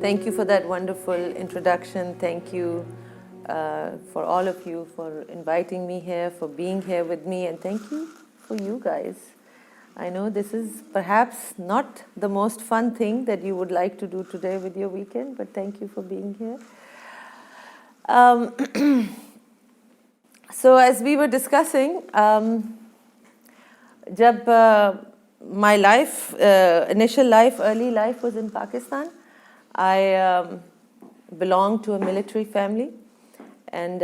Thank you for that wonderful introduction. Thank you for all of you for inviting me here, for being here with me, and thank you for you guys. I know this is perhaps not the most fun thing that you would like to do today with your weekend, but thank you for being here. So as we were discussing, my life, initial life, early life was in Pakistan. I belonged to a military family and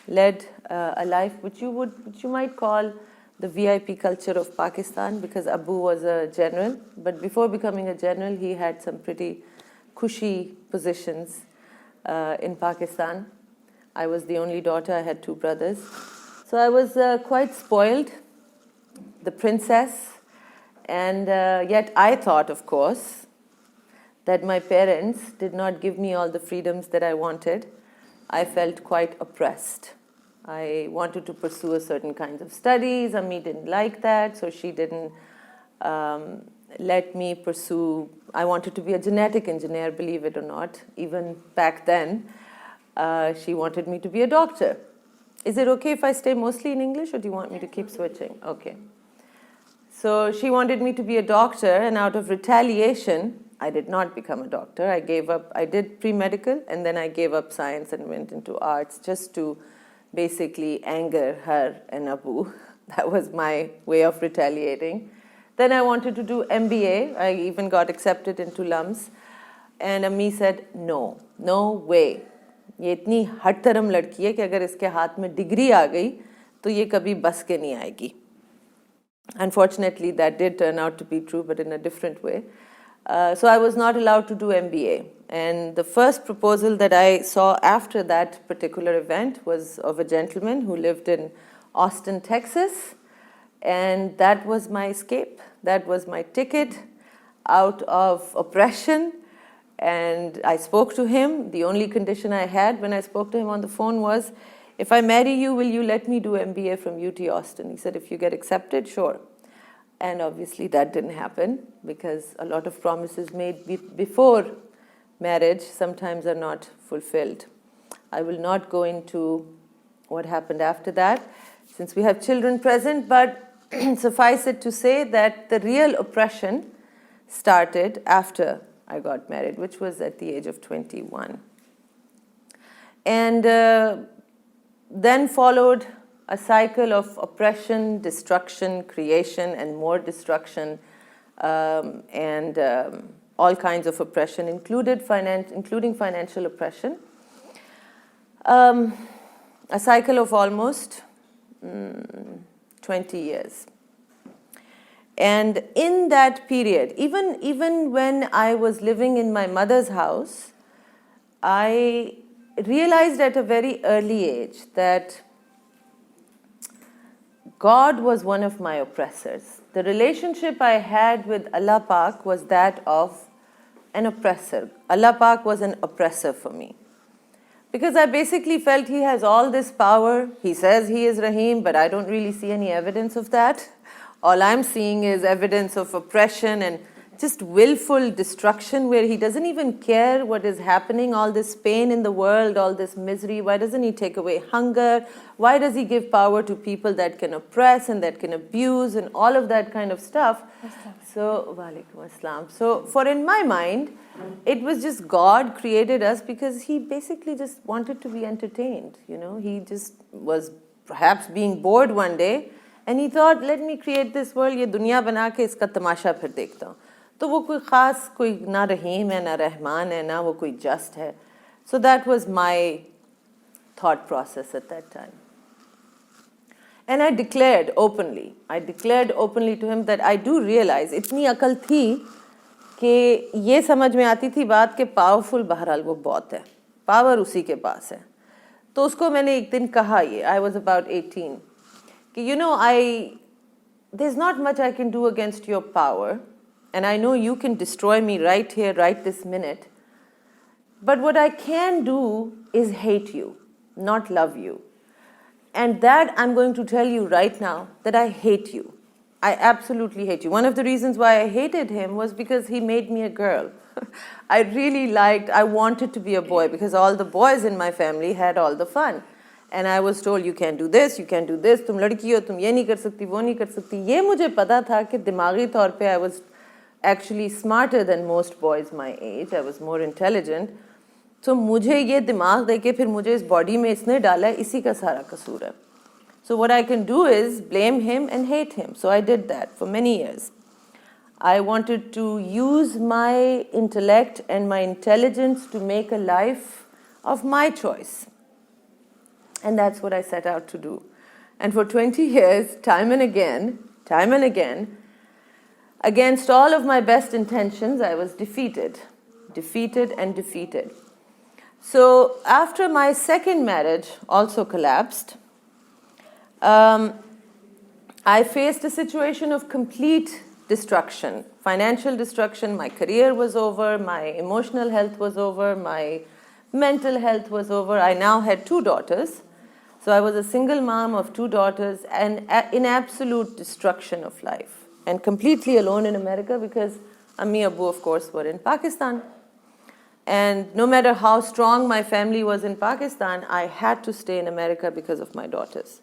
led a life which you might call the VIP culture of Pakistan, because Abu was a general, but before becoming a general, he had some pretty cushy positions in Pakistan. I was the only daughter, I had two brothers. So I was quite spoiled, the princess, and yet I thought, of course, that my parents did not give me all the freedoms that I wanted. I felt quite oppressed. I wanted to pursue a certain kinds of studies. Ammi didn't like that, so she didn't let me pursue. I wanted to be a genetic engineer, believe it or not. Even back then, she wanted me to be a doctor. Is it okay if I stay mostly in English, or do you want me to keep switching? Okay. So she wanted me to be a doctor, and out of retaliation, I did not become a doctor. I gave up. I did pre-medical, and then I gave up science and went into arts just to basically anger her and Abu. That was my way of retaliating. Then I wanted to do MBA. I even got accepted into LUMS. And Ammi said, no, no way. ये इतनी हठधर्म लड़की है कि अगर इसके हाथ में degree आ गई तो ये कभी बस के नहीं आएगी. Unfortunately, that did turn out to be true, but in a different way. So I was not allowed to do MBA. And the first proposal that I saw after that particular event was of a gentleman who lived in Austin, Texas. And that was my escape. That was my ticket out of oppression. And I spoke to him. The only condition I had when I spoke to him on the phone was, if I marry you, will you let me do MBA from UT Austin? He said, if you get accepted, sure. And obviously that didn't happen, because a lot of promises made before marriage sometimes are not fulfilled. I will not go into what happened after that, since we have children present, but suffice it to say that the real oppression started after I got married, which was at the age of 21. And then followed a cycle of oppression, destruction, creation, and more destruction, and all kinds of oppression, including financial oppression. A cycle of almost 20 years. And in that period, even when I was living in my mother's house, I realized at a very early age that God was one of my oppressors. The relationship I had with Allah Pak was that of an oppressor. Allah Pak was an oppressor for me. Because I basically felt he has all this power. He says he is Rahim, but I don't really see any evidence of that. All I'm seeing is evidence of oppression and just willful destruction, where he doesn't even care what is happening, all this pain in the world, all this misery. Why doesn't he take away hunger? Why does he give power to people that can oppress and that can abuse and all of that kind of stuff? So, walaikum assalam. So, for in my mind, it was just God created us because he basically just wanted to be entertained. You know, he just was perhaps being bored one day, and he thought, let me create this world, ये दुनिया बना के इसका तमाशा फिर देखता हूँ. तो वो कोई ख़ास कोई ना रहीम है ना रहमान है ना वो कोई just है. So that was my thought process at that time. And I declared openly to him that I do realize, इतनी अकल थी कि ये समझ में आती थी बात कि पावरफुल बहरहाल वो बहुत है, पावर उसी के पास है. तो उसको मैंने एक दिन कहा ये, I was about 18, कि you know, there's not much I can do against your power, and I know you can destroy me right here, right this minute, but what I can do is hate you, not love you. And that I'm going to tell you right now, that I hate you. I absolutely hate you. One of the reasons why I hated him was because he made me a girl. I wanted to be a boy because all the boys in my family had all the fun. And I was told, you can't do this, you can't do this, तुम लड़की हो, तुम ये नहीं कर सकती, वो नहीं कर सकती. ये मुझे पता था कि दिमागी तौर पे I was actually smarter than most boys my age. I was more intelligent. So मुझे ये दिमाग देके फिर मुझे इस बॉडी में इसने डाला है, इसी का सारा कसूर है. So what I can do is blame him and hate him. So I did that for many years. I wanted to use my intellect and my intelligence to make a life of my choice. And that's what I set out to do. And for 20 years, time and again, against all of my best intentions, I was defeated. So after my second marriage also collapsed, I faced a situation of complete destruction, financial destruction. My career was over, my emotional health was over, my mental health was over. I now had 2 daughters. So I was a single mom of 2 daughters and in absolute destruction of life. And completely alone in America because Ammi Abu, of course, were in Pakistan. And no matter how strong my family was in Pakistan, I had to stay in America because of my daughters.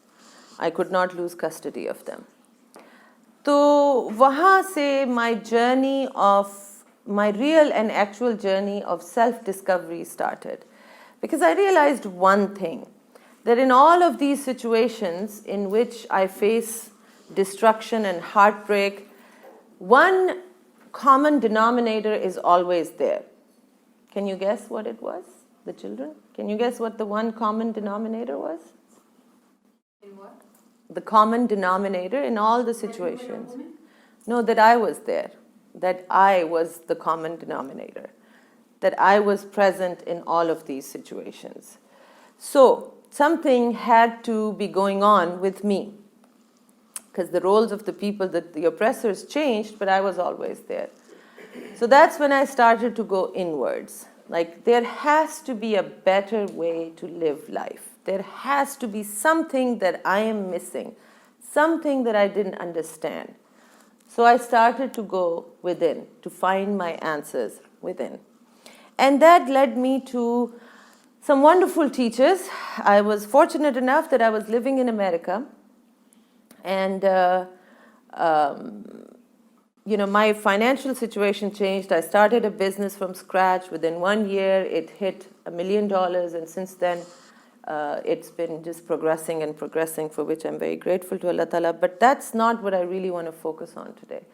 I could not lose custody of them. So, wahan se my journey of, my real and actual journey of self-discovery started. Because I realized one thing, that in all of these situations in which I face destruction and heartbreak, one common denominator is always there. Can you guess what it was, the children? Can you guess what the one common denominator was? In what? The common denominator in all the situations. No, that I was there. That I was the common denominator. That I was present in all of these situations. So, something had to be going on with me. Because the roles of the people, the oppressors changed, but I was always there. So that's when I started to go inwards. Like, there has to be a better way to live life. There has to be something that I am missing, something that I didn't understand. So I started to go within, to find my answers within. And that led me to some wonderful teachers. I was fortunate enough that I was living in America. And, my financial situation changed. I started a business from scratch. Within 1 year, it hit $1 million. And since then, it's been just progressing and progressing, for which I'm very grateful to Allah Ta'ala. But that's not what I really want to focus on today.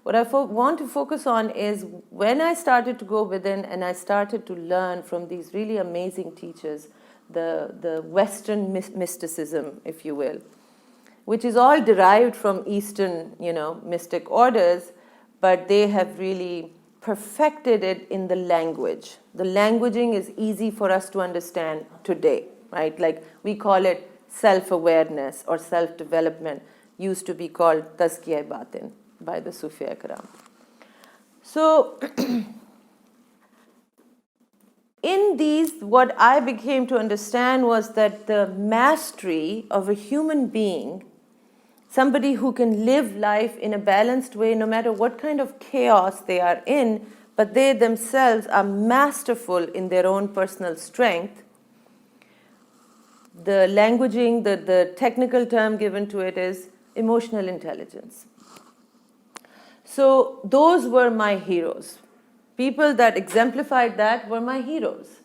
What I want to focus on is when I started to go within and I started to learn from these really amazing teachers, the Western mysticism, if you will, which is all derived from Eastern, mystic orders, but they have really perfected it in the language. The languaging is easy for us to understand today, right? Like we call it self-awareness or self-development, used to be called tazkiyah-e-batin by the Sufi Eram. So, in these, what I became to understand was that the mastery of a human being, somebody who can live life in a balanced way no matter what kind of chaos they are in, but they themselves are masterful in their own personal strength. The languaging, the technical term given to it is emotional intelligence. So those were my heroes. People that exemplified that were my heroes.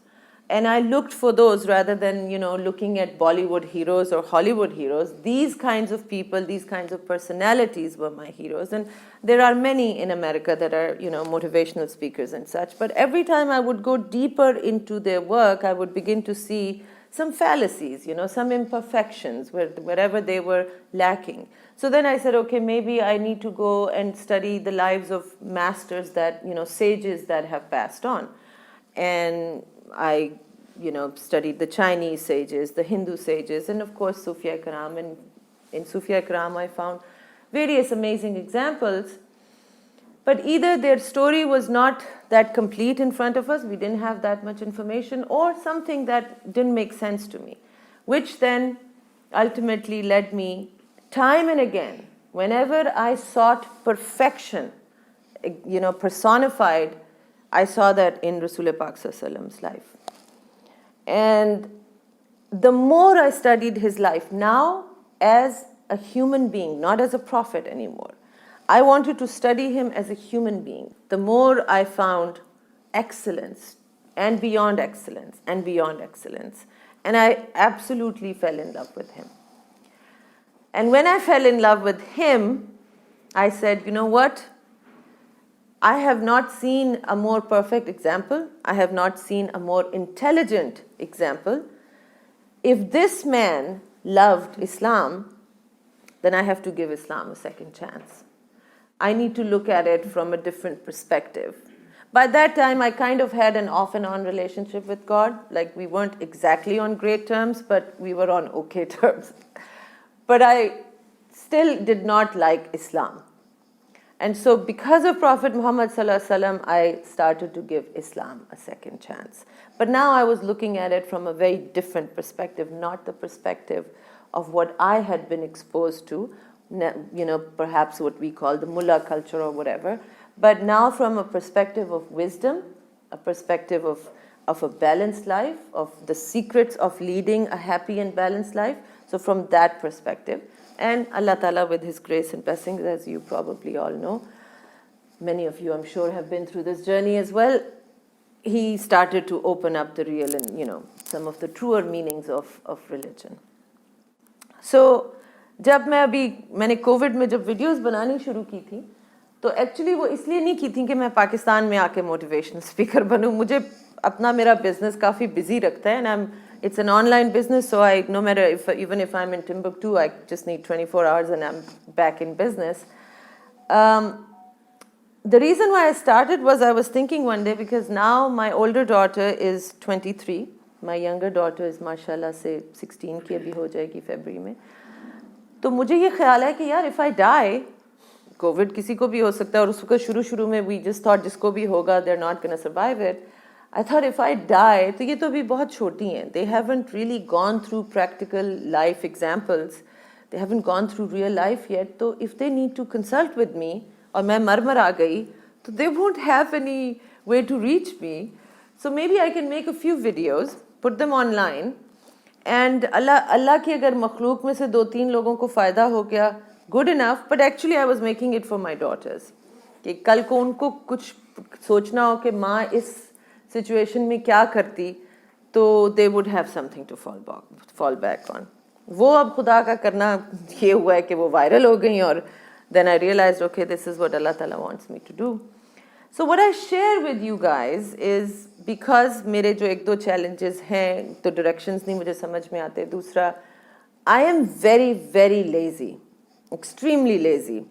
And I looked for those rather than, looking at Bollywood heroes or Hollywood heroes. These kinds of people, these kinds of personalities were my heroes. And there are many in America that are, motivational speakers and such. But every time I would go deeper into their work, I would begin to see some fallacies, some imperfections wherever they were lacking. So then I said, okay, maybe I need to go and study the lives of masters that, sages that have passed on. And I, studied the Chinese sages, the Hindu sages, and of course Sufi Eram. And in Sufi Eram I found various amazing examples. But either their story was not that complete in front of us, we didn't have that much information, or something that didn't make sense to me, which then ultimately led me time and again Whenever I sought perfection, personified, I saw that in Rasul Pak Sallallahu Alaihi Wasallam's life. And the more I studied his life, now as a human being, not as a prophet anymore, I wanted to study him as a human being. The more I found excellence and beyond excellence and beyond excellence. And I absolutely fell in love with him. And when I fell in love with him, I said, you know what? I have not seen a more perfect example. I have not seen a more intelligent example. If this man loved Islam, then I have to give Islam a second chance. I need to look at it from a different perspective. By that time, I kind of had an off and on relationship with God. Like, we weren't exactly on great terms, but we were on okay terms. But I still did not like Islam. And so because of Prophet Muhammad Sallallahu Alaihi Wasallam, I started to give Islam a second chance. But now I was looking at it from a very different perspective, not the perspective of what I had been exposed to, perhaps what we call the mullah culture or whatever, but now from a perspective of wisdom, a perspective of a balanced life, of the secrets of leading a happy and balanced life. So from that perspective, and Allah Ta'ala with His grace and blessings, as you probably all know, many of you I'm sure have been through this journey as well, He started to open up the real and some of the truer meanings of religion. So जब मैंने Covid में जब videos बनानी शुरू की थी, तो actually वो इसलिए नहीं की थी कि मैं पाकिस्तान में आके मोटिवेशनल स्पीकर बनूं. मुझे अपना मेरा बिजनेस काफ़ी बिजी रखता है, and it's an online business, so no matter even if I'm in Timbuktu, I just need 24 hours and I'm back in business. The reason why I started was I was thinking one day, because now my older daughter is 23, my younger daughter is mashallah से 16 की अभी हो जाएगी February में. तो मुझे ये ख्याल है कि यार if I die, कोविड किसी को भी हो सकता है और उसको शुरू में we just thought जिसको भी होगा they're not going to survive it. I thought if I die, तो ये तो अभी बहुत छोटी हैं. They haven't really gone through practical life examples. They haven't gone through real life yet. So if they need to consult with me और मैं मर आ गई, तो they won't have any way to reach me. So maybe I can make a few videos, put them online, and Allah की अगर मखलूक में से 2-3 लोगों को फ़ायदा हो गया, good enough. But actually I was making it for my daughters. कि कल को उनको कुछ सोचना हो कि माँ इस सिचुएशन में क्या करती, तो they would have something to fall back on. वो अब खुदा का करना ये हुआ है कि वो वायरल हो गई, और then I realized, okay, this is what Allah Ta'ala wants me to do. So what I share with you guys is, because मेरे जो 1-2 challenges हैं, तो directions नहीं मुझे समझ में आते. दूसरा, I am very, very lazy, extremely lazy.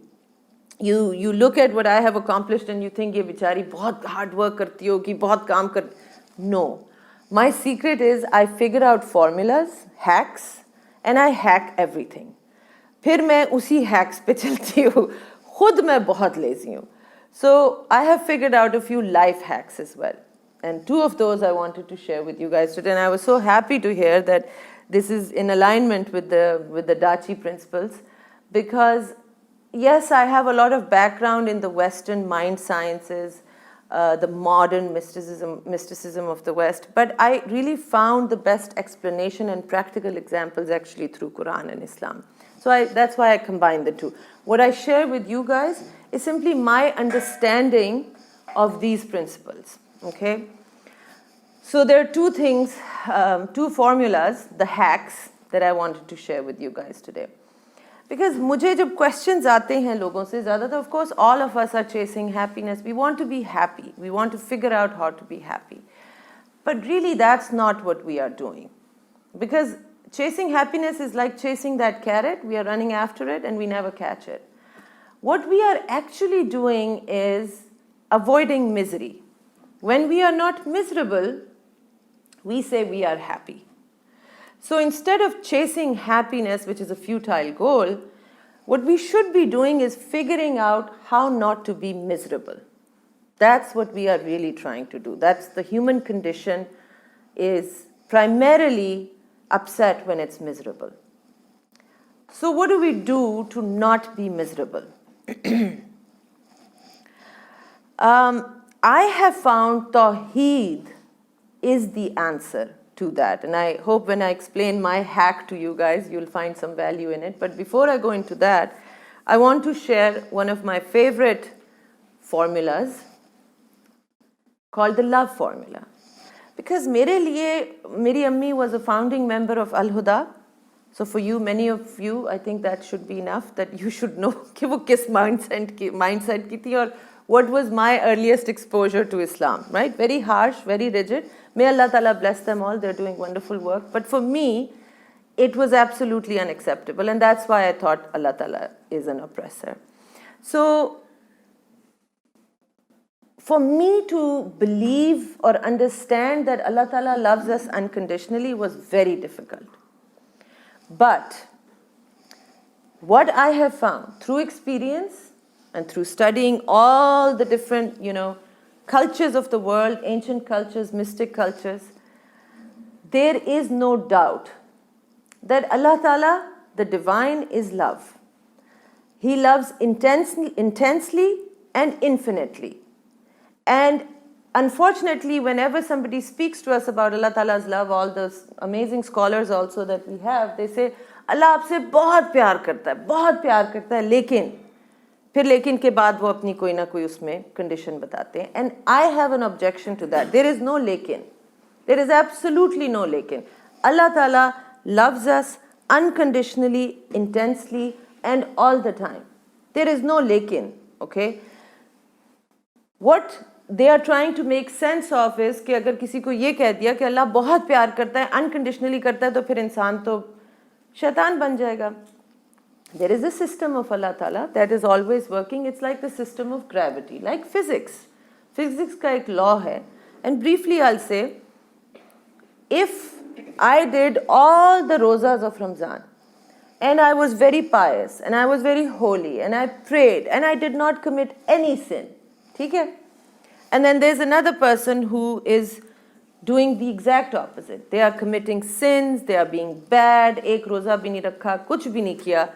You look at what I have accomplished and you think ये बेचारी बहुत hard work करती होगी, बहुत काम कर. No. My secret is I figure out formulas, hacks, and I hack everything. फिर मैं उसी hacks पे चलती हूँ. खुद मैं बहुत lazy हूँ. So I have figured out a few life hacks as well. And 2 of those I wanted to share with you guys today. And I was so happy to hear that this is in alignment with the Dachi principles, because yes, I have a lot of background in the Western mind sciences, the modern mysticism of the West, but I really found the best explanation and practical examples actually through Quran and Islam. So that's why I combine the two. What I share with you guys is simply my understanding of these principles, okay? So there are 2 things, 2 formulas, the hacks, that I wanted to share with you guys today. Because मुझे जब questions आते हैं लोगों से ज़्यादातर, of course all of us are chasing happiness. We want to be happy. We want to figure out how to be happy. But really that's not what we are doing. Because chasing happiness is like chasing that carrot. We are running after it and we never catch it. What we are actually doing is avoiding misery. When we are not miserable, we say we are happy. So instead of chasing happiness, which is a futile goal, what we should be doing is figuring out how not to be miserable. That's what we are really trying to do. That's the human condition, is primarily upset when it's miserable. So what do we do to not be miserable? I have found Tawhid is the answer to that. And I hope when I explain my hack to you guys, you'll find some value in it. But before I go into that, I want to share one of my favorite formulas called the love formula. Because meri ammi was a founding member of Al-Huda. So for you, many of you, I think that should be enough, that you should know कि वो किस mindset की थी और what was my earliest exposure to Islam, right? Very harsh, very rigid. May Allah Ta'ala bless them all, they're doing wonderful work. But for me, it was absolutely unacceptable, and that's why I thought Allah Ta'ala is an oppressor. So for me to believe or understand that Allah Ta'ala loves us unconditionally was very difficult. But what I have found through experience and through studying all the different, cultures of the world, ancient cultures, mystic cultures, there is no doubt that Allah Ta'ala, the divine, is love. He loves intensely and infinitely. And unfortunately, whenever somebody speaks to us about Allah Ta'ala's love, all those amazing scholars also that we have, they say, Allah आपसे बहुत प्यार करता है, लेकिन फिर लेकिन के बाद वो अपनी कोई ना कोई उसमें condition बताते हैं. And I have an objection to that. There is no lekin. There is absolutely no lekin. Allah Ta'ala loves us unconditionally, intensely, and all the time. There is no lekin, okay? What they are trying to make sense of is कि अगर किसी को ये कह दिया कि अल्लाह बहुत प्यार करता है, unconditionally करता है, तो फिर इंसान तो शैतान बन जाएगा. There is a system of Allah Ta'ala that is always working. It's like the system of gravity, like physics. Physics का एक law है. And briefly I'll say, if I did all the rozas of Ramzan, and I was very pious, and I was very holy, and I prayed, and I did not commit any sin, ठीक है? And then there's another person who is doing the exact opposite. They are committing sins, they are being bad, एक रोज़ा भी नहीं रखा, कुछ भी नहीं किया.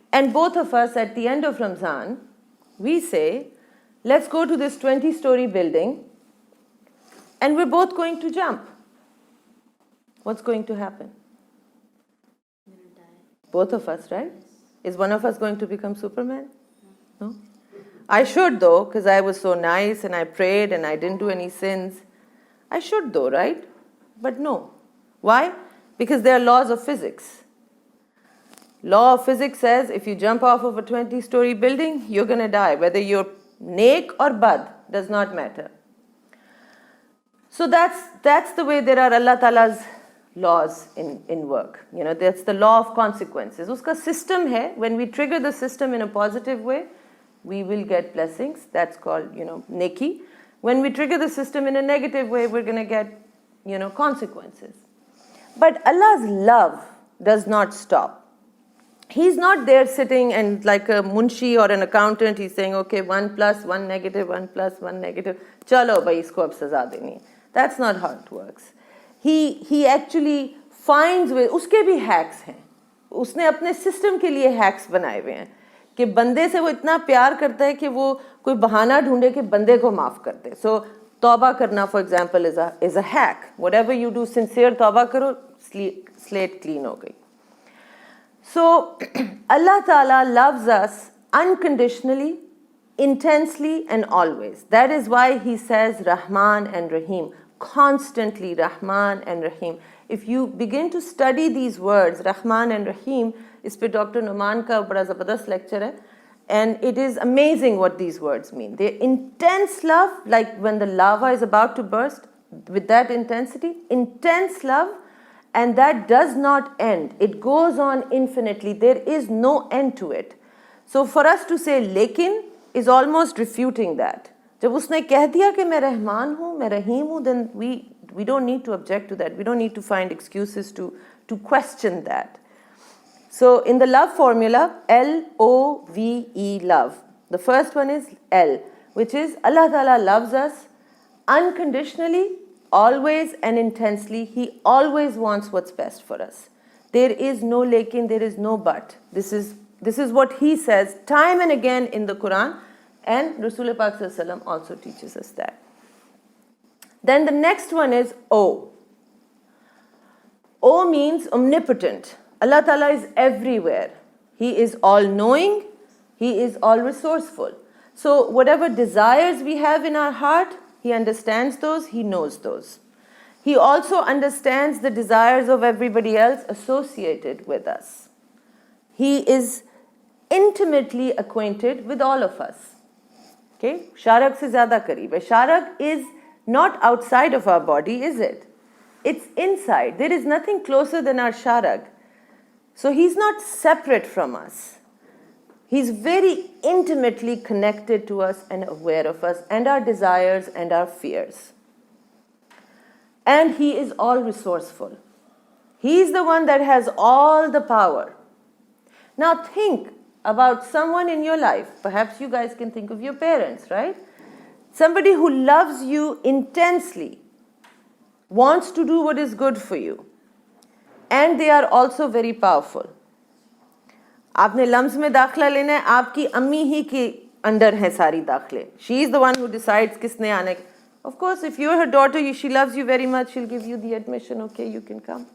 And both of us at the end of Ramzan, we say, let's go to this 20-story building and we're both going to jump. What's going to happen? We're gonna die. Both of us, right? Is one of us going to become Superman? No? I should though, because I was so nice and I prayed and I didn't do any sins. I should though, right? But no. Why? Because there are laws of physics. Law of physics says if you jump off of a 20-story building, you're going to die. Whether you're nek or bad, does not matter. So that's the way there are Allah Ta'ala's laws in work. That's the law of consequences. Uska system hai, when we trigger the system in a positive way, we will get blessings. That's called, neki. When we trigger the system in a negative way, we're going to get, consequences. But Allah's love does not stop. He's not there sitting and like a munshi or an accountant, he's saying, okay, 1 plus 1 negative, 1 plus 1 negative, chalo bhai isko ab saza deni. That's not how it works. He actually finds ways, uske bhi hacks hain. Usne apne system ke liye hacks banaye hue hain. कि बंदे से वो इतना प्यार करता है कि वो कोई बहाना ढूंढे कि बंदे को माफ कर दे. So तौबा करना, for example, is a hack. Whatever you do, sincere तौबा करो, slate clean हो गई. So Allah Ta'ala loves us unconditionally, intensely, and always. That is why He says Rahman and Rahim, constantly Rahman and Rahim. If you begin to study these words, Rahman and Rahim, इस पे doctor Numan का बड़ा ज़बरदस्त lecture है, and it is amazing what these words mean. They're intense love, like when the lava is about to burst, with that intensity, intense love, and that does not end. It goes on infinitely. There is no end to it. So for us to say lekin is almost refuting that. जब उसने कह दिया कि मैं रहमान हूँ, मैं रहीम हूँ, then we don't need to object to that. We don't need to find excuses to question that. So in the love formula, L-O-V-E, love. The first one is L, which is Allah Ta'ala loves us unconditionally, always and intensely. He always wants what's best for us. There is no lekin, there is no but. This is what he says time and again in the Quran, and Rasul Pak Sallallahu Alaihi Wasallam also teaches us that. Then the next one is O. O means omnipotent. Allah Ta'ala is everywhere. He is all-knowing. He is all-resourceful. So whatever desires we have in our heart, He understands those, He knows those. He also understands the desires of everybody else associated with us. He is intimately acquainted with all of us. Okay? Sharak se zyada kareeb hai. Sharak is not outside of our body, is it? It's inside. There is nothing closer than our sharak. So He's not separate from us. He's very intimately connected to us and aware of us and our desires and our fears. And He is all resourceful. He's the one that has all the power. Now think about someone in your life. Perhaps you guys can think of your parents, right? Somebody who loves you intensely, wants to do what is good for you, and they are also very powerful. आपने lumps में दाखला लेना है, आपकी अम्मी ही के under है सारी दाखले. She is the one who decides किसने आने. Of course, if you're her daughter, she loves you very much, she'll give you the admission, okay, you can come.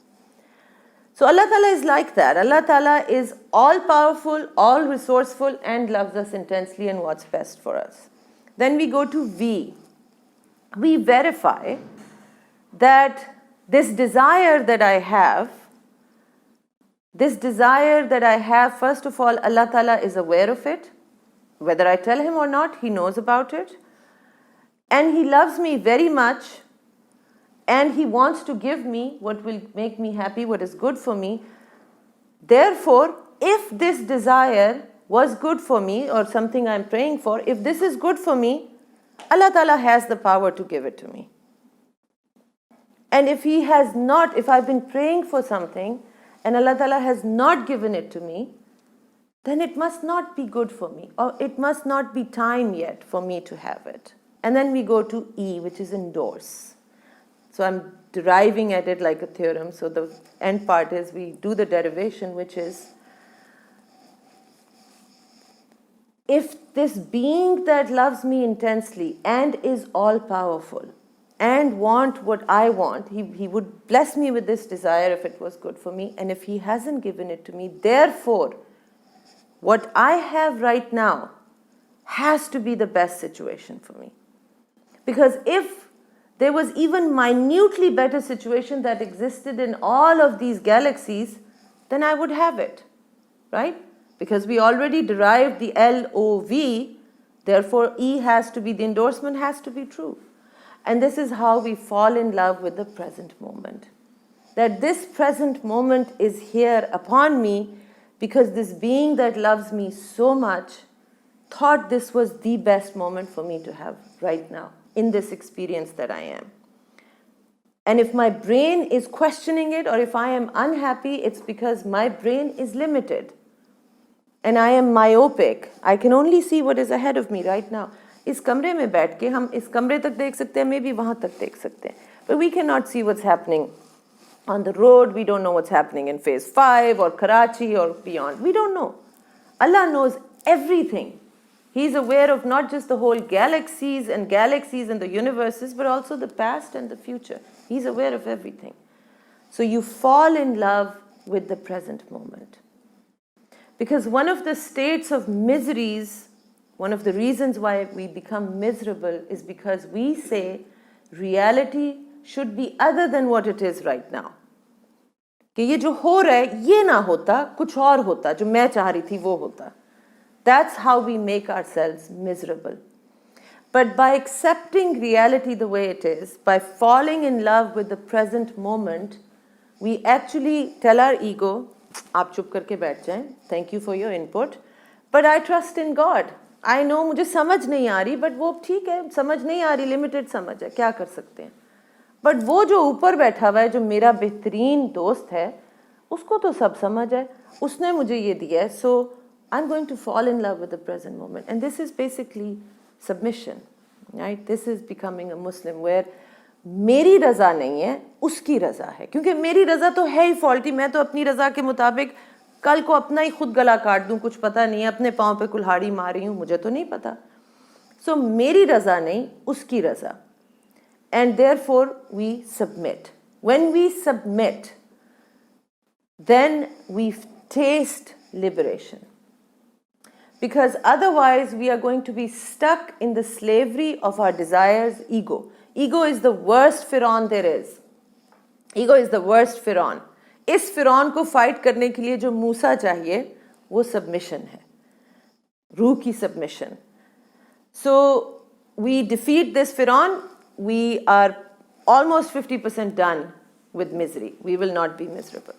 So Allah Ta'ala is like that. Allah Ta'ala is all powerful, all resourceful, and loves us intensely and what's best for us. Then we go to V. We verify that this desire that I have, first of all, Allah Ta'ala is aware of it. Whether I tell Him or not, He knows about it. And He loves me very much. And He wants to give me what will make me happy, what is good for me. Therefore, if this desire was good for me or something I'm praying for, if this is good for me, Allah Ta'ala has the power to give it to me. And if He has not, if I've been praying for something and Allah Ta'ala has not given it to me, then it must not be good for me, or it must not be time yet for me to have it. And then we go to E, which is endorse. So I'm deriving at it like a theorem. So the end part is we do the derivation, which is, if this being that loves me intensely and is all powerful and want what I want, he would bless me with this desire if it was good for me. And if He hasn't given it to me, therefore, what I have right now has to be the best situation for me. Because if there was even minutely better situation that existed in all of these galaxies, then I would have it, right? Because we already derived the L-O-V, therefore E has to be, the endorsement has to be true. And this is how we fall in love with the present moment. That this present moment is here upon me because this being that loves me so much thought this was the best moment for me to have right now in this experience that I am. And if my brain is questioning it or if I am unhappy, it's because my brain is limited. And I am myopic. I can only see what is ahead of me right now. इस कमरे में बैठ के हम इस कमरे तक देख सकते हैं, maybe वहाँ तक देख सकते हैं. But we cannot see what's happening on the road. We don't know what's happening in phase 5 or Karachi or beyond. We don't know. Allah knows everything. He's aware of not just the whole galaxies and the universes, but also the past and the future. He's aware of everything. So you fall in love with the present moment. Because one of the states of miseries, one of the reasons why we become miserable is because we say reality should be other than what it is right now. कि ये जो हो रहा है ये ना होता, कुछ और होता, जो मैं चाह रही थी वो होता. That's how we make ourselves miserable. But by accepting reality the way it is, by falling in love with the present moment, we actually tell our ego, आप चुप करके बैठ जाएं, thank you for your input, but I trust in God. I know मुझे समझ नहीं आ रही, but वो ठीक है, समझ नहीं आ रही, limited समझ है, क्या कर सकते हैं. But वो जो ऊपर बैठा हुआ है, जो मेरा बेहतरीन दोस्त है, उसको तो सब समझ है, उसने मुझे ये दिया है, so I'm going to fall in love with the present moment. And this is basically submission, right? This is becoming a Muslim, where मेरी रज़ा नहीं है, उसकी रज़ा है, क्योंकि मेरी रज़ा तो है ही फॉल्टी। मैं तो अपनी रज़ा के मुताबिक कल को अपना ही खुद गला काट दूं, कुछ पता नहीं है, अपने पाँव पे कुल्हाड़ी मार रही हूँ, मुझे तो नहीं पता। सो मेरी रज़ा नहीं, उसकी रज़ा। And therefore we submit. When we submit, then we taste liberation. Because otherwise we are going to be stuck in the slavery of our desires, ego. Ego is the worst Firaun there is. Ego is the worst Firaun. इस फिरौन को fight करने के लिए जो मूसा चाहिए वो submission है, रूह की submission. So we defeat this Firaun, we are almost 50% done with misery. We will not be miserable.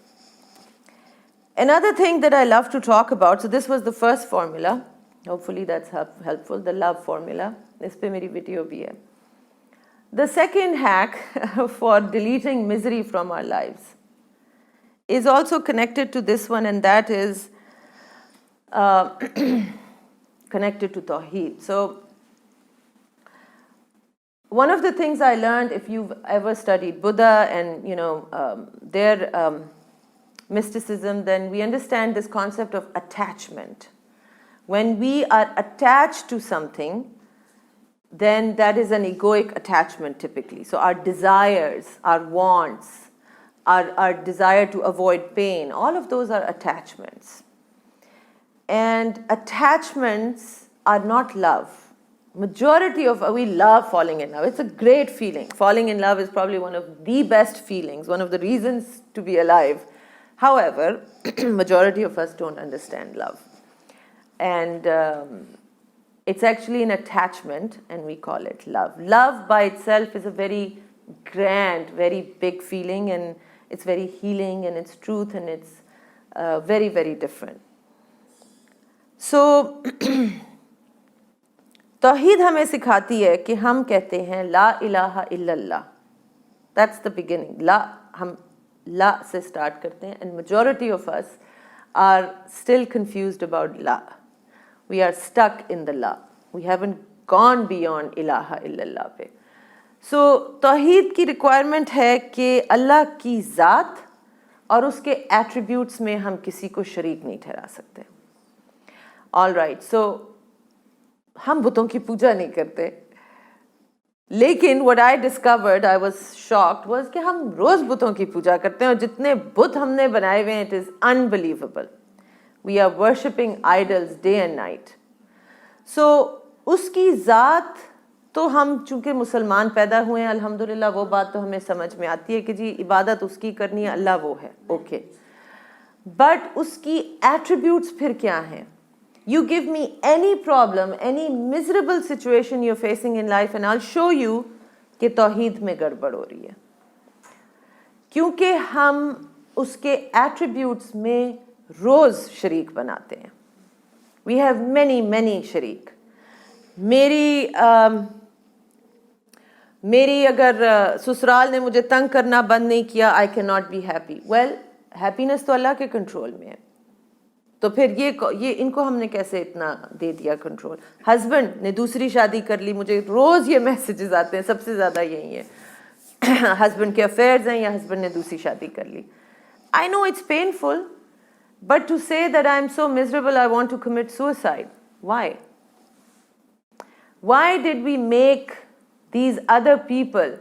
Another thing that I love to talk about, so this was the first formula, hopefully that's helpful, the love formula. Is pe meri video bhi hai. The second hack for deleting misery from our lives is also connected to this one, and that is connected to Tawhid. So one of the things I learned, if you've ever studied Buddha and their mysticism, then we understand this concept of attachment. When we are attached to something, then that is an egoic attachment typically. So our desires, our wants, our desire to avoid pain, all of those are attachments. And attachments are not love. Majority of we love falling in love. It's a great feeling. Falling in love is probably one of the best feelings, one of the reasons to be alive. However, majority of us don't understand love. And it's actually an attachment, and we call it love. Love by itself is a very grand, very big feeling, and it's very healing, and it's truth, and it's very, very different. So, तौहीद हमें सिखाती है कि हम कहते हैं ला इलाहा इल्लल्लाह. That's the beginning. ला, हम ला से start करते हैं, and majority of us are still confused about la. We are stuck in the la. We haven't gone beyond ilaha illallah पे. So तौहीद की requirement है कि अल्लाह की ज़ात और उसके attributes में हम किसी को शरीक नहीं ठहरा सकते. All right, so हम बुतों की पूजा नहीं करते, लेकिन what I discovered, I was shocked, was कि हम रोज़ बुतों की पूजा करते हैं, और जितने बुत हमने बनाए हुए हैं, it is unbelievable. We are worshipping idols day and night. So उसकी ज़ात तो हम चूँकि मुसलमान पैदा हुए हैं, अल्हम्दुलिल्लाह, वो बात तो हमें समझ में आती है कि जी इबादत उसकी करनी है, अल्लाह वो है, ओके. बट उसकी एट्रीब्यूट्स फिर क्या हैं? You give me any problem, any miserable situation you're facing in life, and I'll show you कि तौहीद में गड़बड़ हो रही है, क्योंकि हम उसके attributes में रोज़ शरीक बनाते हैं. We have many शरीक. मेरी अगर ससुराल ने मुझे तंग करना बंद नहीं किया, I cannot be happy. Well, happiness तो अल्लाह के कंट्रोल में है, तो फिर ये इनको हमने कैसे इतना दे दिया कंट्रोल. हस्बैंड ने दूसरी शादी कर ली, मुझे रोज़ ये मैसेजेस आते हैं, सबसे ज़्यादा यही है, हस्बैंड के अफेयर्स हैं या हस्बैंड ने दूसरी शादी कर ली. I know it's painful, but to say that I am so miserable, I want to commit suicide. Why did we make these other people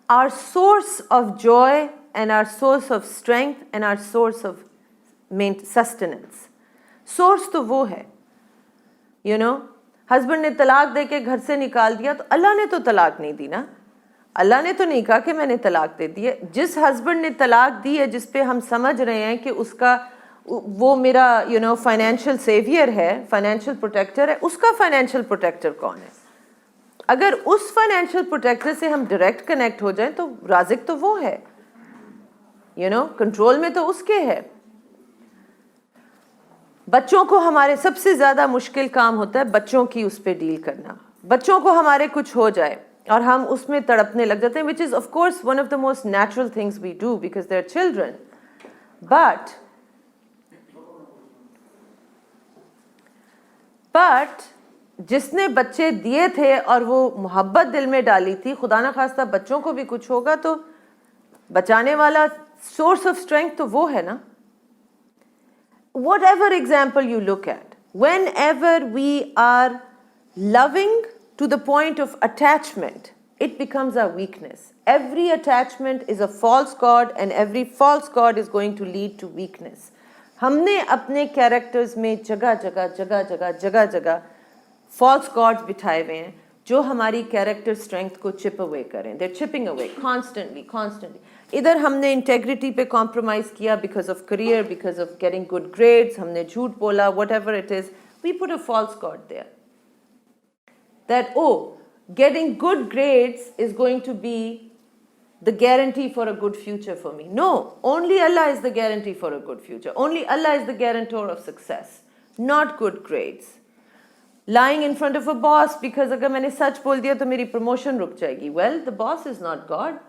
our source of joy and our source of strength and our source of sustenance? Source तो वो है, husband ने तलाक दे के घर से निकाल दिया, तो अल्लाह ने तो तलाक नहीं दी ना. अल्लाह ने तो नहीं कहा कि मैंने तलाक दे दी है. जिस हस्बैंड ने तलाक दी है, जिस पे हम समझ रहे हैं कि उसका वो मेरा फाइनेंशियल सेवियर है, फाइनेंशियल प्रोटेक्टर है, उसका फाइनेंशियल प्रोटेक्टर कौन है? अगर उस फाइनेंशियल प्रोटेक्टर से हम डायरेक्ट कनेक्ट हो जाएं, तो राज़िक तो वो है, कंट्रोल में तो उसके है. बच्चों को हमारे सबसे ज़्यादा मुश्किल काम होता है बच्चों की उस पर डील करना. बच्चों को हमारे कुछ हो जाए और हम उसमें तड़पने लग जाते हैं, which is of course one of the most natural things we do because they are children. But जिसने बच्चे दिए थे और वो मोहब्बत दिल में डाली थी, खुदा ना खास्ता बच्चों को भी कुछ होगा तो बचाने वाला सोर्स ऑफ स्ट्रेंथ तो वो है ना. Whatever example you look at, whenever we are loving to the point of attachment, it becomes our weakness. Every attachment is a false god, and every false god is going to lead to weakness. हमने अपने characters में जगह जगह false gods बिठाए हुए हैं जो हमारी कैरेक्टर स्ट्रेंथ को चिप अवे करें. They're chipping away constantly. इधर हमने इंटेग्रिटी पे कॉम्प्रोमाइज़ किया because of career, because of getting good grades, हमने झूठ बोला, whatever it is, we put a false god there that getting good grades is going to be the guarantee for a good future for me. No, only Allah is the guarantee for a good future. Only Allah is the guarantor of success, not good grades. Lying in front of a boss because अगर मैंने सच बोल दिया तो मेरी promotion रुक जाएगी. Well, the boss is not God.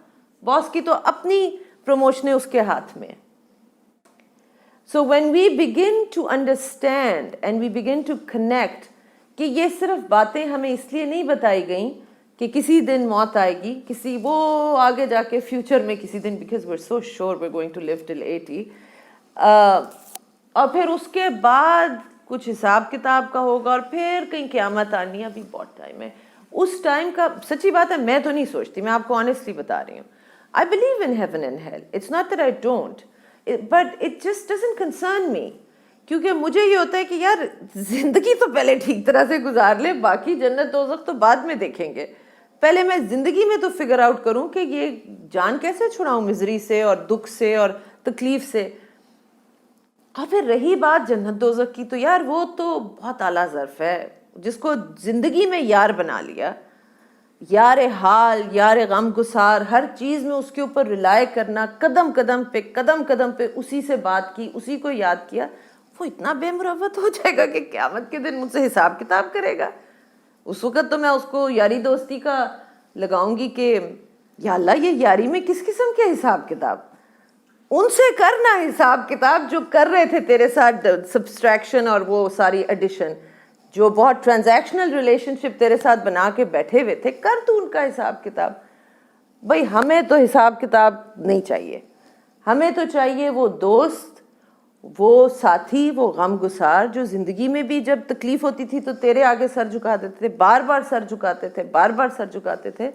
Boss की तो अपनी प्रमोशन है उसके हाथ में. So when we begin to understand and we begin to connect कि ये सिर्फ बातें हमें इसलिए नहीं बताई गई कि किसी दिन मौत आएगी, किसी वो आगे जाके फ्यूचर में किसी दिन, because we are so sure we are going to live till 80, और फिर उसके बाद कुछ हिसाब किताब का होगा और फिर कहीं क़यामत आनी है. अभी बहुत टाइम है. उस टाइम का सच्ची बात है मैं तो नहीं सोचती, मैं आपको ऑनेस्टली बता रही हूँ. I believe in heaven and hell. It's not that I don't, but it just doesn't concern me. क्योंकि मुझे ये होता है कि यार जिंदगी तो पहले ठीक तरह से गुजार ले, बाकी जन्नत दोज़ख तो बाद में देखेंगे. पहले मैं जिंदगी में तो फिगर आउट करूं कि ये जान कैसे छुड़ाऊं मिजरी से और दुख से और तकलीफ से. और फिर रही बात जन्नत दोज़ख की, तो यार वो तो बहुत आला ज़र्फ है. जिसको जिंदगी में यार बना लिया, यार हाल, यार गम गुसार, हर चीज़ में उसके ऊपर रिलाय करना, कदम कदम पे उसी से बात की, उसी को याद किया, वो इतना बेमुरवत हो जाएगा कि क़यामत के दिन मुझसे हिसाब किताब करेगा. उस वक़्त तो मैं उसको यारी दोस्ती का लगाऊंगी कि या अल्लाह ये यारी में किस किस्म के हिसाब किताब, उनसे करना हिसाब किताब जो कर रहे थे तेरे साथ सब्सट्रैक्शन और वो सारी एडिशन, जो बहुत ट्रांजैक्शनल रिलेशनशिप तेरे साथ बना के बैठे हुए थे, कर तू उनका हिसाब किताब. भाई हमें तो हिसाब किताब नहीं चाहिए. हमें तो चाहिए वो दोस्त, वो साथी, वो गम गुसार जो ज़िंदगी में भी जब तकलीफ़ होती थी तो तेरे आगे सर झुका देते थे, बार बार सर झुकाते थे.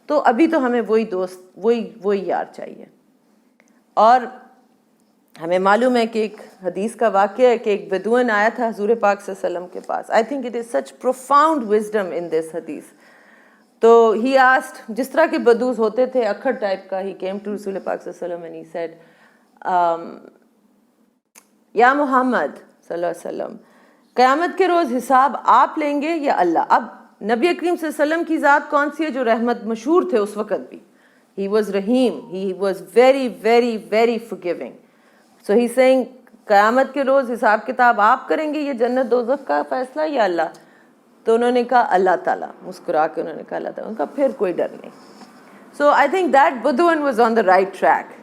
तो अभी तो हमें वही दोस्त, वही यार चाहिए. और हमें मालूम है कि एक हदीस का वाक़या है कि एक बदुअन आया था हुज़ूर पाक सल्लल्लाहु अलैहि वसल्लम के पास. I think it is such profound wisdom in this हदीस. तो ही आस्क्ड, जिस तरह के बदूस होते थे अखड़ टाइप का, ही केम टू रसूल पाक सल्लल्लाहु अलैहि वसल्लम एंड ही सेड, या मोहम्मद सल्लल्लाहु अलैहि वसल्लम, क़यामत के रोज़ हिसाब आप लेंगे या अल्लाह? अब नबी करीम सल्लल्लाहु अलैहि वसल्लम की ज़ात कौन सी है जो रहमत मशहूर थे उस वक़्त भी. He was Rahim, he was very very very forgiving. So he saying क़यामत के रोज़ हिसाब किताब आप करेंगे, ये जन्नत दोज़ख का फ़ैसला या अल्लाह? तो उन्होंने कहा अल्लाह ताला. मुस्कुरा के उन्होंने कहा अल्लाह ताला. उनका फिर कोई डर नहीं. So I think that Bedouin was on the right track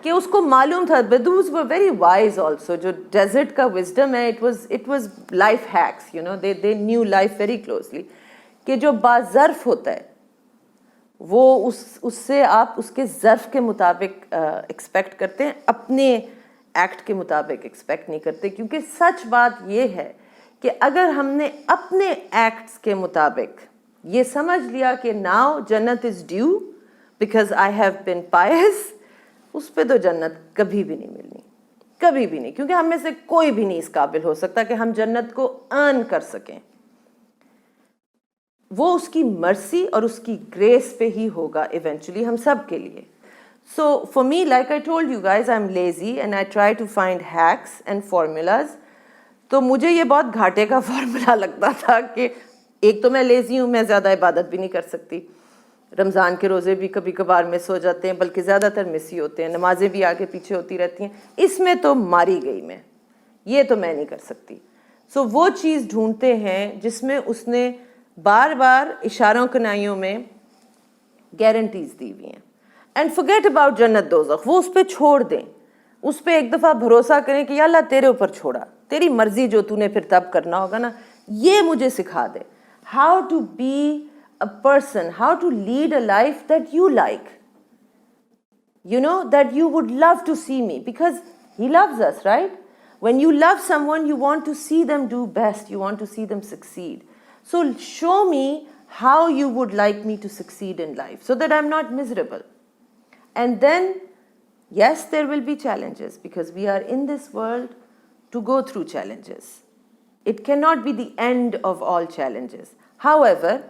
कि उसको मालूम था. Bedouins were very wise also. जो डेजर्ट का विजडम है, it was life hacks, you know, they knew life very closely. कि जो बाज़र्फ होता है वो उससे आप उसके ज़र्फ़ के मुताबिक एक्सपेक्ट करते हैं, अपने एक्ट के मुताबिक एक्सपेक्ट नहीं करते. क्योंकि सच बात ये है कि अगर हमने अपने एक्ट्स के मुताबिक ये समझ लिया कि नाउ जन्नत is due because I have been pious, उस पर तो जन्नत कभी भी नहीं मिलनी, कभी भी नहीं. क्योंकि हम में से कोई भी नहीं इस काबिल हो सकता कि हम जन्नत को अर्न कर सकें. वो उसकी मर्सी और उसकी ग्रेस पे ही होगा इवेंचुअली हम सब के लिए. So for me, like I told you guys, I'm lazy and I try to find hacks and formulas. तो मुझे ये बहुत घाटे का फार्मूला लगता था कि एक तो मैं लेज़ी हूँ, मैं ज़्यादा इबादत भी नहीं कर सकती. रमज़ान के रोज़े भी कभी कभार मिस हो जाते हैं, बल्कि ज़्यादातर मिस ही होते हैं. नमाजें भी आगे पीछे होती रहती हैं. इसमें तो मारी गई मैं, ये तो मैं नहीं कर सकती. सो वो चीज़ ढूंढते हैं जिसमें उसने बार बार इशारों कनाइयों में गारंटीज़ दी हुई हैं. एंड फॉरगेट अबाउट जन्नत दोज़ख, वो उस पर छोड़ दें, उस पर एक दफ़ा भरोसा करें कि या अल्लाह तेरे ऊपर छोड़ा, तेरी मर्ज़ी जो तूने फिर तब करना होगा ना, ये मुझे सिखा दे. how to be a person, how to lead a life that you like. That you would love to see me, because he loves us, right? When you love someone, you want to see them do best, you want to see them succeed. So show me how you would like me to succeed in life so that I'm not miserable. And then, yes, there will be challenges, because we are in this world to go through challenges. It cannot be the end of all challenges. However,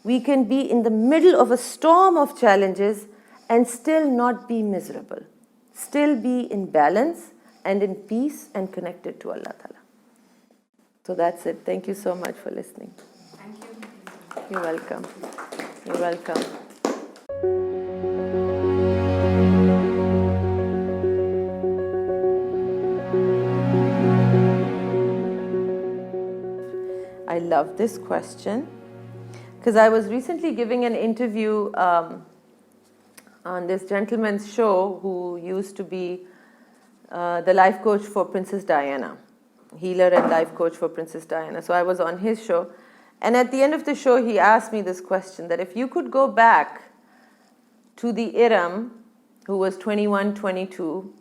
we can be in the middle of a storm of challenges and still not be miserable. Still be in balance and in peace and connected to Allah Ta'ala. So that's it. Thank you so much for listening. Thank you. You're welcome. You're welcome. I love this question, because I was recently giving an interview on this gentleman's show who used to be the life coach for Princess Diana, healer and life coach for Princess Diana. So I was on his show, and at the end of the show he asked me this question, that if you could go back to the Eram who was 21, 22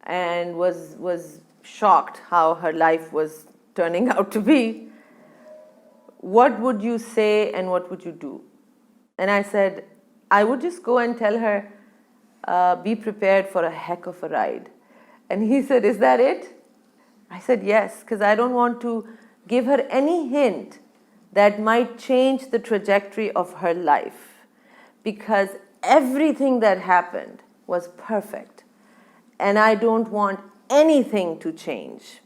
and was shocked how her life was turning out to be, what would you say and what would you do? And I said, I would just go and tell her, be prepared for a heck of a ride. And he said, is that it? I said, yes, because I don't want to give her any hint that might change the trajectory of her life, because everything that happened was perfect. And I don't want anything to change,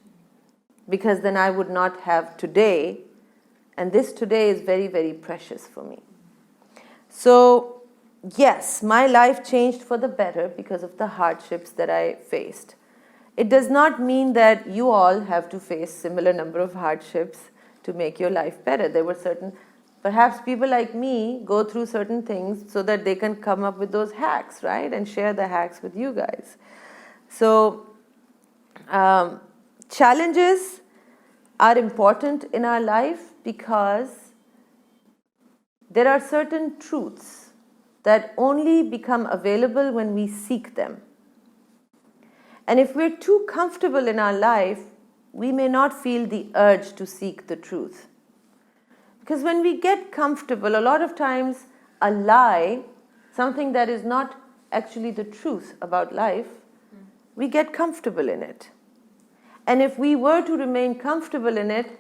because then I would not have today. And this today is very, very precious for me. So, yes, my life changed for the better because of the hardships that I faced. It does not mean that you all have to face similar number of hardships to make your life better. There were certain, perhaps people like me go through certain things so that they can come up with those hacks, right? And share the hacks with you guys. So, challenges are important in our life, because there are certain truths that only become available when we seek them. And if we're too comfortable in our life, we may not feel the urge to seek the truth. Because when we get comfortable, a lot of times a lie, something that is not actually the truth about life, we get comfortable in it. And if we were to remain comfortable in it,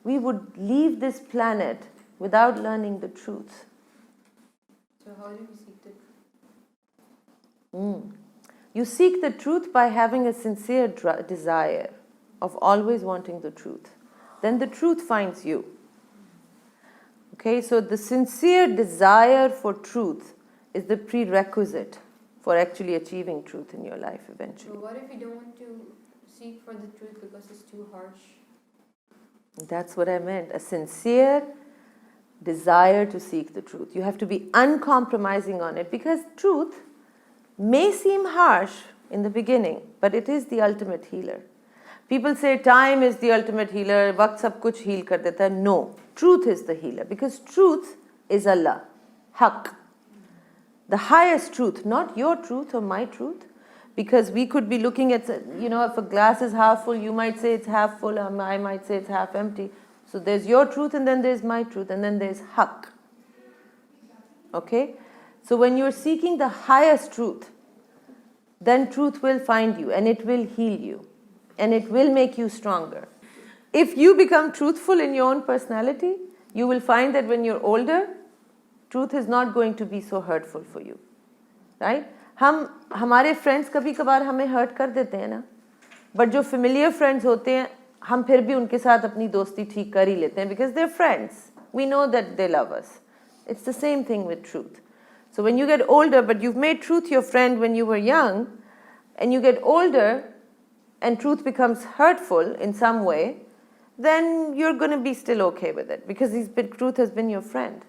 we would leave this planet without learning the truth. So how do we seek the truth? You seek the truth by having a sincere desire of always wanting the truth. Then the truth finds you. Okay, so the sincere desire for truth is the prerequisite for actually achieving truth in your life eventually. So what if we don't want to seek for the truth because it's too harsh? That's what I meant. A sincere desire to seek the truth. You have to be uncompromising on it, because truth may seem harsh in the beginning, but it is the ultimate healer. People say time is the ultimate healer, waqt sab kuch heal kar deta hai. No, truth is the healer, because truth is Allah, haq. The highest truth, not your truth or my truth. Because we could be looking at, if a glass is half full, you might say it's half full, I might say it's half empty. So there's your truth, and then there's my truth, and then there's haqq. Okay? So when you're seeking the highest truth, then truth will find you, and it will heal you, and it will make you stronger. If you become truthful in your own personality, you will find that when you're older, truth is not going to be so hurtful for you. Right? हमारे friends कभी कभार हमें hurt कर देते हैं ना, but जो familiar friends होते हैं हम फिर भी उनके साथ अपनी दोस्ती ठीक कर ही लेते हैं, because they are friends, we know that they love us. It's the same thing with truth. So when you get older, but you've made truth your friend when you were young, and you get older and truth becomes hurtful in some way, then you're going to be still okay with it, because truth has been your friend.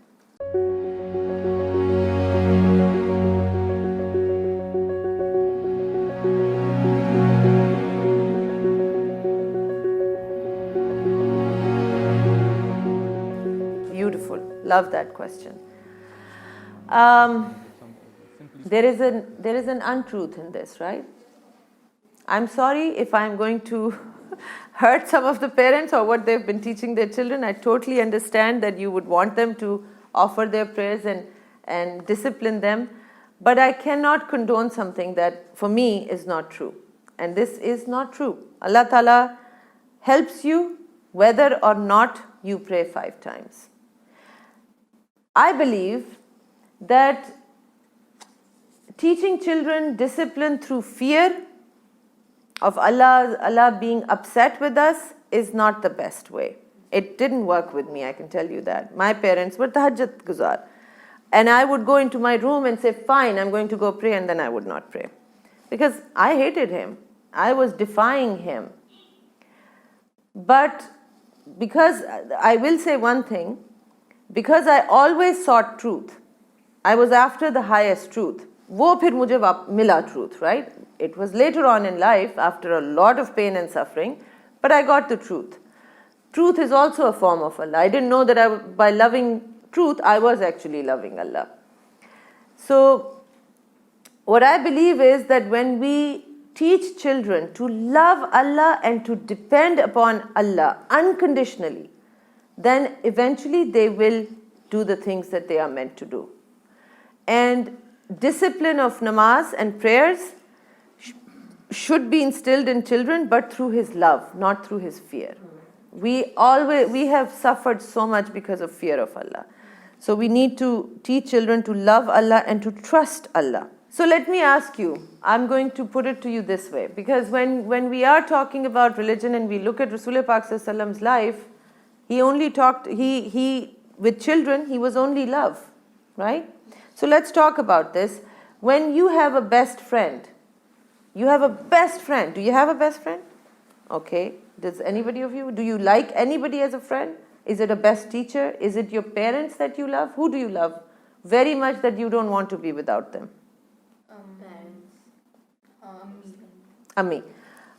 Love that question. There is an untruth in this, right? I'm sorry if I'm going to hurt some of the parents or what they've been teaching their children. I totally understand that you would want them to offer their prayers and discipline them. But I cannot condone something that for me is not true. And this is not true. Allah Ta'ala helps you whether or not you pray 5 times. I believe that teaching children discipline through fear of Allah being upset with us is not the best way. It didn't work with me, I can tell you that. My parents were tahajjud guzar. And I would go into my room and say, fine, I'm going to go pray, and then I would not pray. Because I hated him. I was defying him. But because, I will say one thing, because I always sought truth, I was after the highest truth. वो फिर मुझे मिला truth, right? It was later on in life, after a lot of pain and suffering, but I got the truth. Truth is also a form of Allah. I didn't know that by loving truth, I was actually loving Allah. So, what I believe is that when we teach children to love Allah and to depend upon Allah unconditionally, then eventually they will do the things that they are meant to do. And discipline of namaz and prayers should be instilled in children, but through his love, not through his fear. We have suffered so much because of fear of Allah. So we need to teach children to love Allah and to trust Allah. So let me ask you, I'm going to put it to you this way, because when we are talking about religion and we look at Rasulullah Pak Sallallahu Alaihi Wasallam's life, he only talked, with children, he was only love, right? So let's talk about this. When you have a best friend, do you have a best friend? Okay. Does anybody of you, do you like anybody as a friend? Is it a best teacher? Is it your parents that you love? Who do you love very much that you don't want to be without them? Parents. Ammi.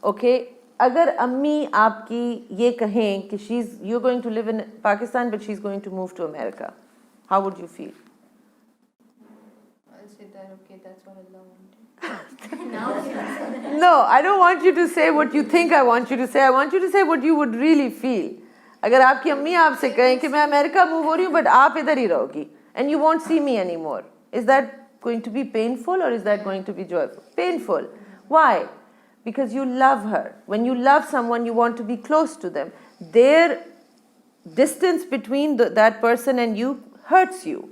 Okay. Agar Ammi aapki ye kahen ki you're going to live in Pakistan but she's going to move to America, how would you feel? I'll say that, okay, that's what Allah wanted. No, I don't want you to say what you think I want you to say. I want you to say what you would really feel. अगर आपकी अम्मी आपसे कहें कि मैं America move हो रही हूँ but आप इधर ही रहोगी and you won't see me anymore, is that going to be painful or is that going to be joyful? Painful. Why? Because you love her. When you love someone, you want to be close to them. Their distance between that person and you hurts you.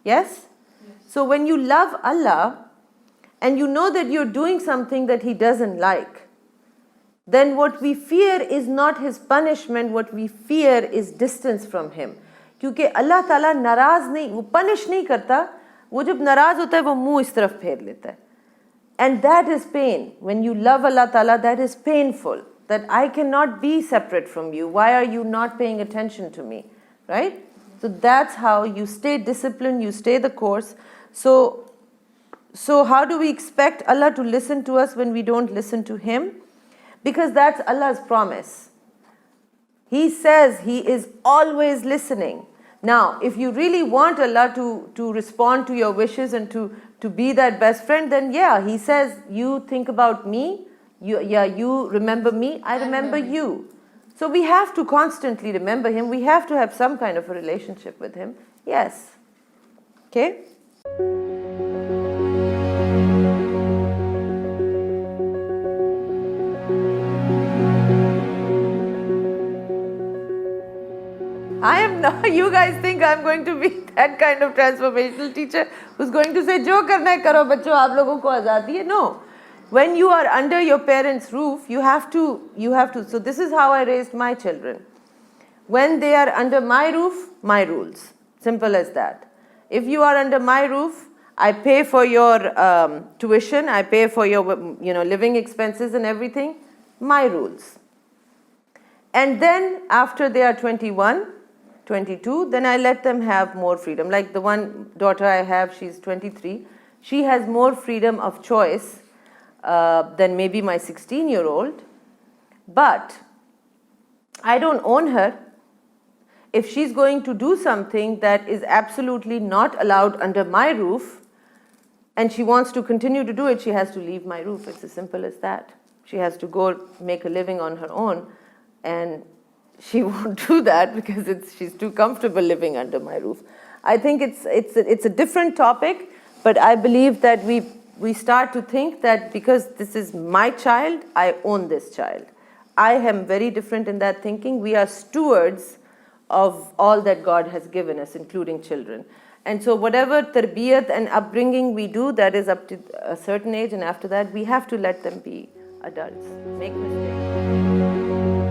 Yes? So when you love Allah and you know that you're doing something that He doesn't like, then what we fear is not His punishment, what we fear is distance from Him. क्योंकि अल्लाह ताला नाराज नहीं, वो punish नहीं करता, वो जब नाराज होता है वो मुंह इस तरफ फेर लेता है. And that is pain. When you love Allah Ta'ala, that is painful. That I cannot be separate from you. Why are you not paying attention to me? Right? So that's how you stay disciplined, you stay the course. So how do we expect Allah to listen to us when we don't listen to Him? Because that's Allah's promise. He says He is always listening. Now, if you really want Allah to respond to your wishes and to be that best friend, then yeah, He says, you think about me, you remember me, I remember you. So we have to constantly remember Him. We have to have some kind of a relationship with Him. Yes. Okay? I am not, you guys think I'm going to be that kind of transformational teacher who's going to say, Jo karna hai karo bachcho, aap logon ko azadi hai. No. When you are under your parents' roof, you have to. So this is how I raised my children. When they are under my roof, my rules. Simple as that. If you are under my roof, I pay for your tuition, I pay for your living expenses and everything. My rules. And then after they are 21, 22, then I let them have more freedom. Like the one daughter I have, she's 23. She has more freedom of choice than maybe my 16-year-old. But I don't own her. if she's going to do something that is absolutely not allowed under my roof, and she wants to continue to do it, she has to leave my roof. It's as simple as that. She has to go make a living on her own, and she won't do that because she's too comfortable living under my roof. I think it's a different topic, but I believe that we start to think that because this is my child, I own this child. I am very different in that thinking. We are stewards of all that God has given us, including children. And so whatever tarbiyat and upbringing we do, that is up to a certain age, and after that we have to let them be adults, make mistakes.